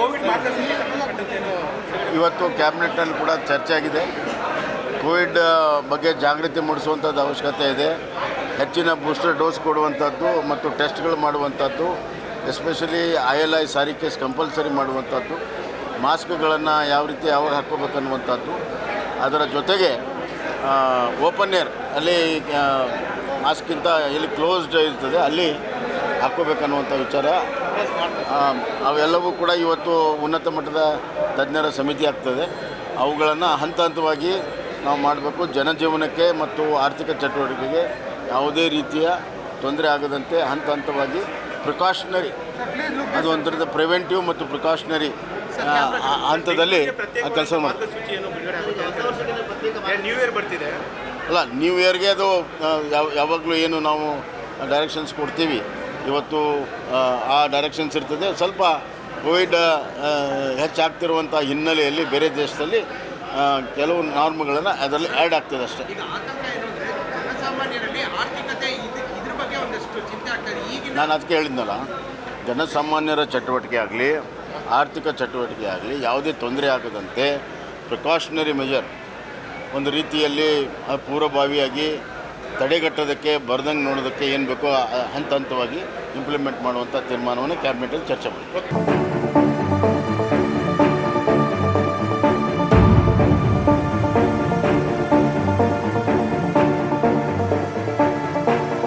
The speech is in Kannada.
ಕೋವಿಡ್ ಮಾರ್ಗಸೂಚಿ ಸಂಬಂಧಪಟ್ಟಂತೇನು ಇವತ್ತು ಕ್ಯಾಬಿನೆಟ್ನಲ್ಲಿ ಕೂಡ ಚರ್ಚೆ ಆಗಿದೆ. ಕೋವಿಡ್ ಬಗ್ಗೆ ಜಾಗೃತಿ ಮೂಡಿಸುವಂಥದ್ದು ಅವಶ್ಯಕತೆ ಇದೆ. ಹೆಚ್ಚಿನ ಬೂಸ್ಟರ್ ಡೋಸ್ ಕೊಡುವಂಥದ್ದು ಮತ್ತು ಟೆಸ್ಟ್ಗಳು ಮಾಡುವಂಥದ್ದು, ಎಸ್ಪೆಷಲಿ ILI ಸಾರಿ ಕೇಸ್ ಕಂಪಲ್ಸರಿ ಮಾಡುವಂಥದ್ದು, ಮಾಸ್ಕ್ಗಳನ್ನು ಯಾವ ರೀತಿ ಯಾವಾಗ ಹಾಕ್ಕೋಬೇಕನ್ನುವಂಥದ್ದು, ಅದರ ಜೊತೆಗೆ ಓಪನ್ ಏರ್ ಅಲ್ಲಿ ಮಾಸ್ಕ್ಗಿಂತ ಎಲ್ಲಿ ಕ್ಲೋಸ್ಡ್ ಇರ್ತದೆ ಅಲ್ಲಿ ಹಾಕ್ಕೋಬೇಕನ್ನುವಂಥ ವಿಚಾರ, ಅವೆಲ್ಲವೂ ಕೂಡ ಇವತ್ತು ಉನ್ನತ ಮಟ್ಟದ ತಜ್ಞರ ಸಮಿತಿ ಆಗ್ತದೆ. ಅವುಗಳನ್ನು ಹಂತ ಹಂತವಾಗಿ ನಾವು ಮಾಡಬೇಕು. ಜನಜೀವನಕ್ಕೆ ಮತ್ತು ಆರ್ಥಿಕ ಚಟುವಟಿಕೆಗೆ ಯಾವುದೇ ರೀತಿಯ ತೊಂದರೆ ಆಗದಂತೆ ಹಂತ ಹಂತವಾಗಿ ಪ್ರಿಕಾಷನರಿ, ಅದು ಒಂಥರದ ಪ್ರಿವೆಂಟಿವ್ ಮತ್ತು ಪ್ರಿಕಾಷನರಿ ಹಂತದಲ್ಲಿ ಕೆಲಸ ಮಾಡ್ತೀವಿ. ನ್ಯೂ ಇಯರ್ ಬರ್ತಿದೆ ಅಲ್ಲ, ನ್ಯೂ ಇಯರ್ಗೆ ಅದು ಯಾವಾಗಲೂ ಏನು ನಾವು ಡೈರೆಕ್ಷನ್ಸ್ ಕೊಡ್ತೀವಿ, ಇವತ್ತು ಆ ಡೈರೆಕ್ಷನ್ಸ್ ಇರ್ತದೆ. ಸ್ವಲ್ಪ ಕೋವಿಡ್ ಹೆಚ್ಚಾಗ್ತಿರುವಂಥ ಹಿನ್ನೆಲೆಯಲ್ಲಿ ಬೇರೆ ದೇಶದಲ್ಲಿ ಕೆಲವು ನಾರ್ಮ್ಗಳನ್ನು ಅದರಲ್ಲಿ ಆ್ಯಡ್ ಆಗ್ತದೆ ಅಷ್ಟೇ. ನಾನು ಅದಕ್ಕೆ ಹೇಳಿದ್ನಲ್ಲ, ಜನಸಾಮಾನ್ಯರ ಚಟುವಟಿಕೆ ಆಗಲಿ ಆರ್ಥಿಕ ಚಟುವಟಿಕೆ ಆಗಲಿ ಯಾವುದೇ ತೊಂದರೆ ಆಗದಂತೆ ಪ್ರಿಕಾಷನರಿ ಮೆಜರ್ ಒಂದು ರೀತಿಯಲ್ಲಿ ಪೂರ್ವಭಾವಿಯಾಗಿ ತಡೆಗಟ್ಟೋದಕ್ಕೆ ಬರ್ದಂಗೆ ನೋಡೋದಕ್ಕೆ ಏನು ಬೇಕೋ ಹಂತ ಹಂತವಾಗಿ ಇಂಪ್ಲಿಮೆಂಟ್ ಮಾಡುವಂಥ ತೀರ್ಮಾನವನ್ನು ಕ್ಯಾಬಿನೆಟಲ್ಲಿ ಚರ್ಚೆ ಮಾಡಿ.